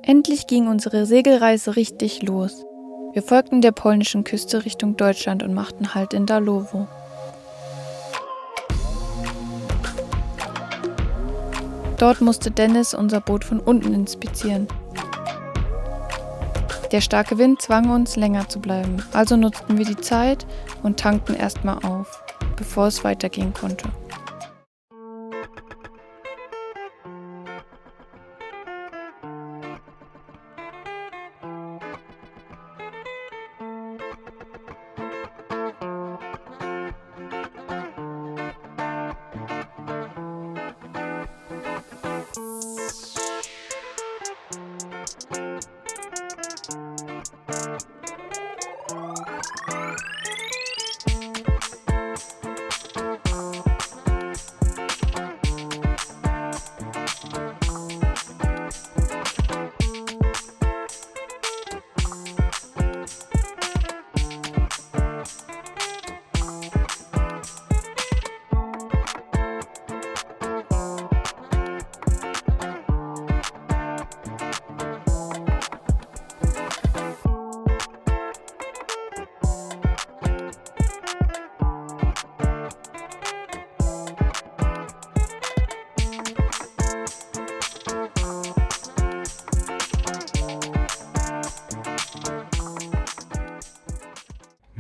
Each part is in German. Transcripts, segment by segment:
Endlich ging unsere Segelreise richtig los. Wir folgten der polnischen Küste Richtung Deutschland und machten Halt in Darłowo. Dort musste Dennis unser Boot von unten inspizieren. Der starke Wind zwang uns, länger zu bleiben, also nutzten wir die Zeit und tankten erstmal auf, bevor es weitergehen konnte.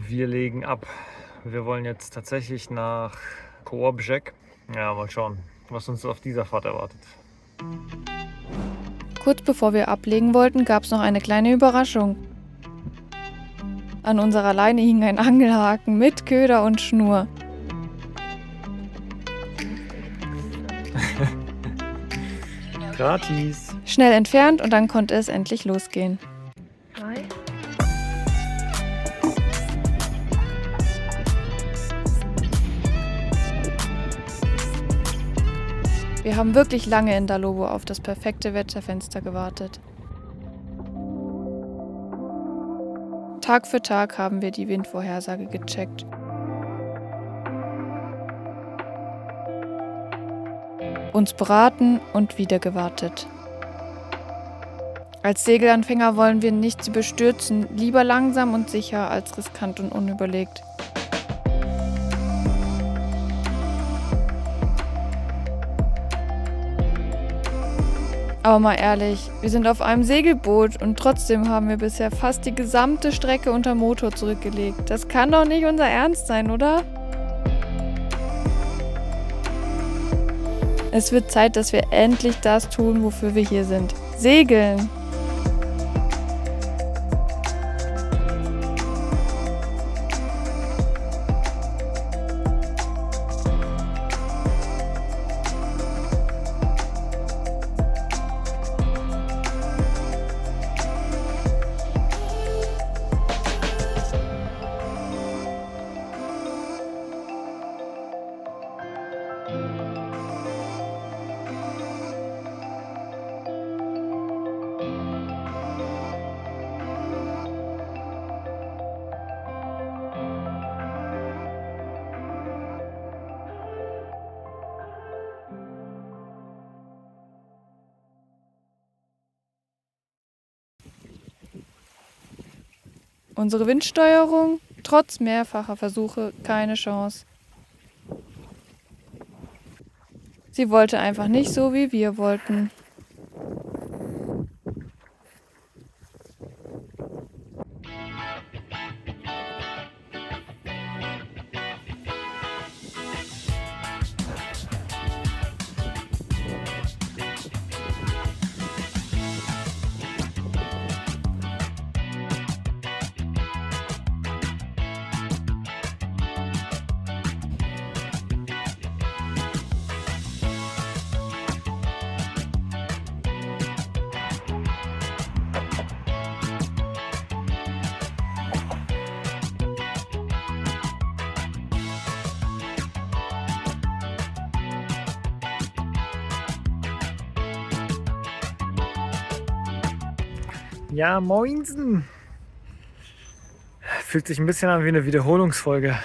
Wir legen ab. Wir wollen jetzt tatsächlich nach Kołobrzeg. Ja, mal schauen, was uns auf dieser Fahrt erwartet. Kurz bevor wir ablegen wollten, gab es noch eine kleine Überraschung. An unserer Leine hing ein Angelhaken mit Köder und Schnur. Gratis! Schnell entfernt und dann konnte es endlich losgehen. Wir haben wirklich lange in Darłowo auf das perfekte Wetterfenster gewartet. Tag für Tag haben wir die Windvorhersage gecheckt. Uns beraten und wieder gewartet. Als Segelanfänger wollen wir nichts überstürzen, lieber langsam und sicher als riskant und unüberlegt. Aber mal ehrlich, wir sind auf einem Segelboot und trotzdem haben wir bisher fast die gesamte Strecke unter Motor zurückgelegt. Das kann doch nicht unser Ernst sein, oder? Es wird Zeit, dass wir endlich das tun, wofür wir hier sind. Segeln! Unsere Windsteuerung, trotz mehrfacher Versuche, keine Chance. Sie wollte einfach nicht so, wie wir wollten. Ja, moinsen! Fühlt sich ein bisschen an wie eine Wiederholungsfolge.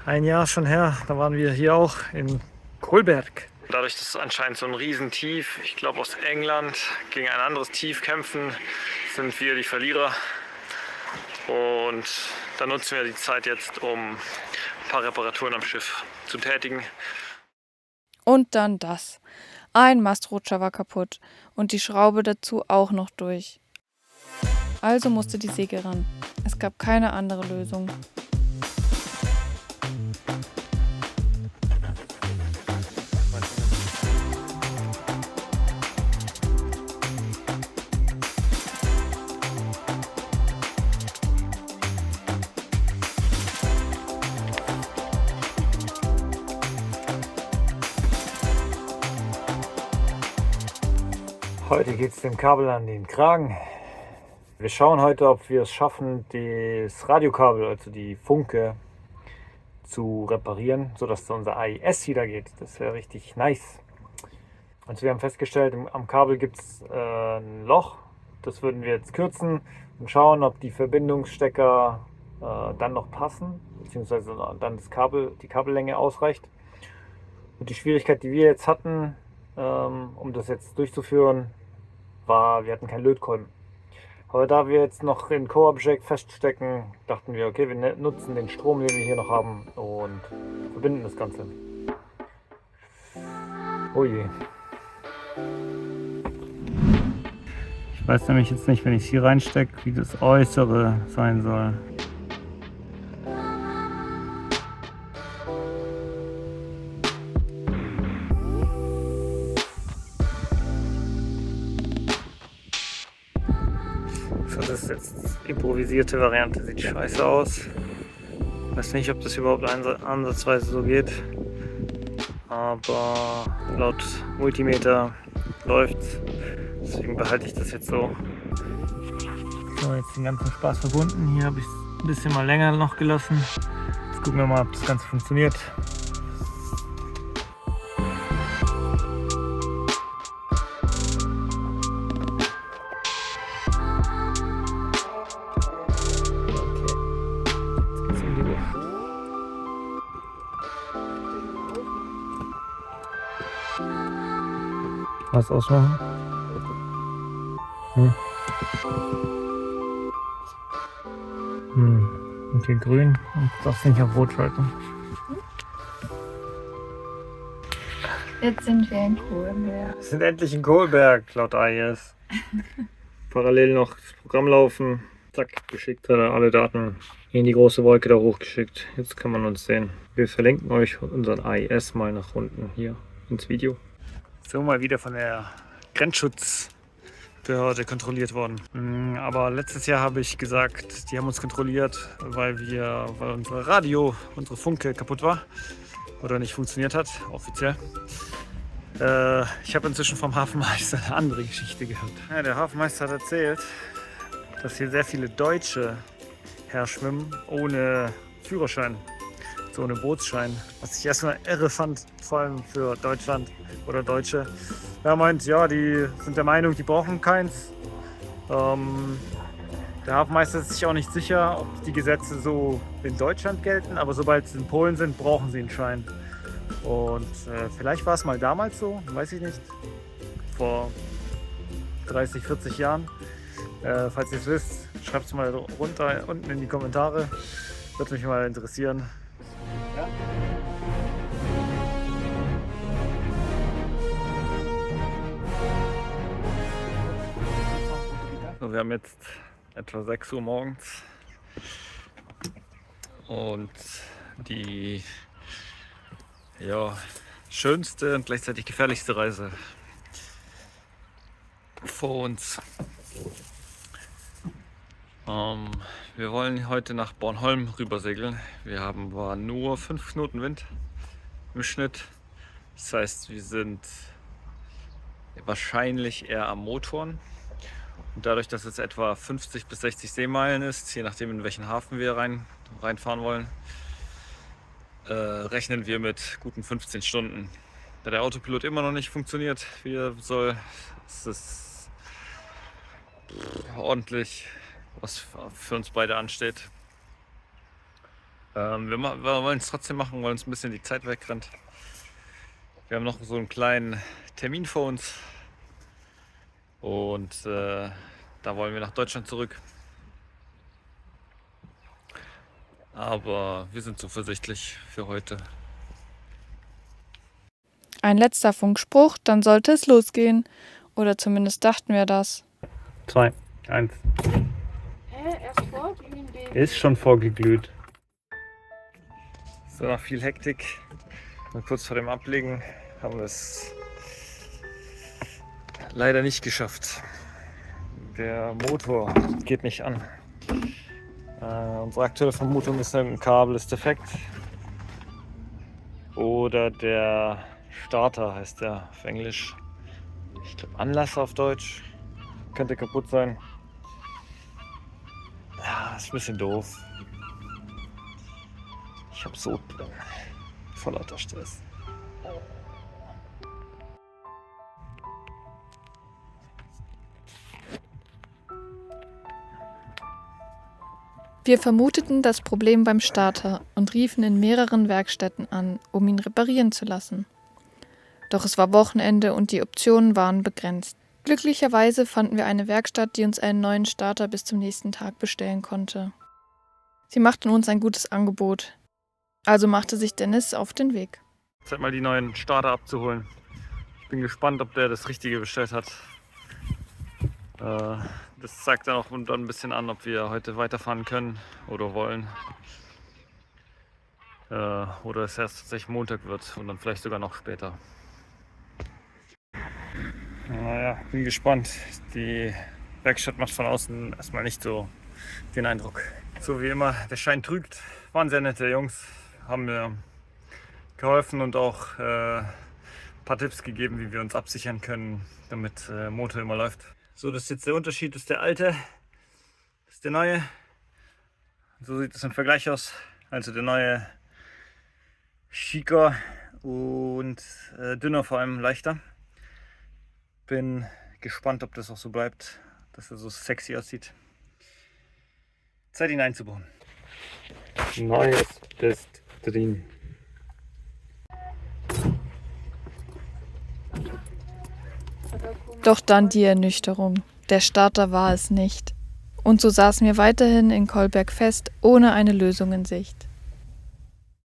Ein Jahr schon her, da waren wir hier auch in Kolberg. dadurch, dass anscheinend so ein Riesentief, ich glaube aus England, gegen ein anderes Tief kämpfen, sind wir die Verlierer. Und dann nutzen wir die Zeit jetzt, um ein paar Reparaturen am Schiff zu tätigen. Und dann das. Ein Mastrutscher war kaputt und die Schraube dazu auch noch durch. Also musste die Säge ran. Es gab keine andere Lösung. Heute geht es dem Kabel an den Kragen. Wir schauen heute, ob wir es schaffen, das Radiokabel, also die Funke, zu reparieren, sodass unser AIS wieder geht. Das wäre richtig nice. Also wir haben festgestellt, am Kabel gibt es ein Loch. Das würden wir jetzt kürzen und schauen, ob die Verbindungsstecker dann noch passen, beziehungsweise dann die Kabellänge ausreicht. Und die Schwierigkeit, die wir jetzt hatten, um das jetzt durchzuführen, war, wir hatten keinen Lötkolben. Aber da wir jetzt noch in Co-Object feststecken, dachten wir, okay, wir nutzen den Strom, den wir hier noch haben und verbinden das Ganze. Oh je. Ich weiß nämlich jetzt nicht, wenn ich es hier reinstecke, wie das Äußere sein soll. Das ist jetzt die improvisierte Variante, sieht scheiße aus. Weiß nicht, ob das überhaupt ansatzweise so geht. Aber laut Multimeter läuft's. Deswegen behalte ich das jetzt so. So, jetzt den ganzen Spaß verbunden. Hier habe ich es ein bisschen mal länger noch gelassen. Jetzt gucken wir mal, ob das Ganze funktioniert. Was ausmachen? Okay, grün und das nicht auf Rot schalten. Jetzt sind wir in Kohlberg. Wir sind endlich in Kohlberg, laut AIS. Parallel noch das Programm laufen. Zack, geschickt hat er alle Daten in die große Wolke da hochgeschickt. Jetzt kann man uns sehen. Wir verlinken euch unseren AIS mal nach unten hier ins Video. So, mal wieder von der Grenzschutzbehörde kontrolliert worden. Aber letztes Jahr habe ich gesagt, die haben uns kontrolliert, weil unsere Funke kaputt war oder nicht funktioniert hat, offiziell. Ich habe inzwischen vom Hafenmeister eine andere Geschichte gehört. Ja, der Hafenmeister hat erzählt, dass hier sehr viele Deutsche herschwimmen ohne Führerschein, so ohne Bootsschein. Was ich erstmal irre fand, vor allem für Deutschland oder Deutsche. Er meint, ja, die sind der Meinung, die brauchen keins. Der Hafenmeister ist sich auch nicht sicher, ob die Gesetze so in Deutschland gelten, aber sobald sie in Polen sind, brauchen sie einen Schein. Und vielleicht war es mal damals so, weiß ich nicht, vor 30, 40 Jahren. Falls ihr es wisst, schreibt es mal runter unten in die Kommentare. Würde mich mal interessieren. Ja. So, wir haben jetzt etwa 6 Uhr morgens und die schönste und gleichzeitig gefährlichste Reise vor uns. Wir wollen heute nach Bornholm rübersegeln. Wir haben nur 5 Knoten Wind im Schnitt. Das heißt, wir sind wahrscheinlich eher am Motoren. Und dadurch, dass es etwa 50 bis 60 Seemeilen ist, je nachdem in welchen Hafen wir reinfahren wollen, rechnen wir mit guten 15 Stunden. Da der Autopilot immer noch nicht funktioniert, wie er soll, ist es ordentlich, was für uns beide ansteht. Wir wollen es trotzdem machen, weil uns ein bisschen die Zeit wegrennt. Wir haben noch so einen kleinen Termin vor uns und da wollen wir nach Deutschland zurück. Aber wir sind zuversichtlich für heute. Ein letzter Funkspruch, dann sollte es losgehen. Oder zumindest dachten wir das. 2, 1. Erst vorglühen, Baby. Ist schon vorgeglüht. So, nach viel Hektik und kurz vor dem Ablegen haben wir es leider nicht geschafft. Der Motor geht nicht an. Unsere aktuelle Vermutung ist, ein Kabel ist defekt. Oder der Starter heißt der auf Englisch. Ich glaube Anlasser auf Deutsch. Könnte kaputt sein. Ja, ist ein bisschen doof. Ich habe Sodbrennen. Voll lauter Stress. Wir vermuteten das Problem beim Starter und riefen in mehreren Werkstätten an, um ihn reparieren zu lassen. Doch es war Wochenende und die Optionen waren begrenzt. Glücklicherweise fanden wir eine Werkstatt, die uns einen neuen Starter bis zum nächsten Tag bestellen konnte. Sie machten uns ein gutes Angebot. Also machte sich Dennis auf den Weg. Zeit mal die neuen Starter abzuholen. Ich bin gespannt, ob der das Richtige bestellt hat. Das zeigt dann auch ein bisschen an, ob wir heute weiterfahren können oder wollen. Oder es erst tatsächlich Montag wird und dann vielleicht sogar noch später. Naja, bin gespannt. Die Werkstatt macht von außen erstmal nicht so den Eindruck. So wie immer, der Schein trügt. Waren sehr nette Jungs, haben mir geholfen und auch ein paar Tipps gegeben, wie wir uns absichern können, damit der Motor immer läuft. So, das ist jetzt der Unterschied, das ist der alte, das ist der neue. So sieht es im Vergleich aus. Also der neue schicker und dünner, vor allem leichter. Bin gespannt, ob das auch so bleibt, dass er so sexy aussieht. Zeit, ihn einzubauen. Neues ist drin. Doch dann die Ernüchterung. Der Starter war es nicht. Und so saßen wir weiterhin in Kolberg fest, ohne eine Lösung in Sicht.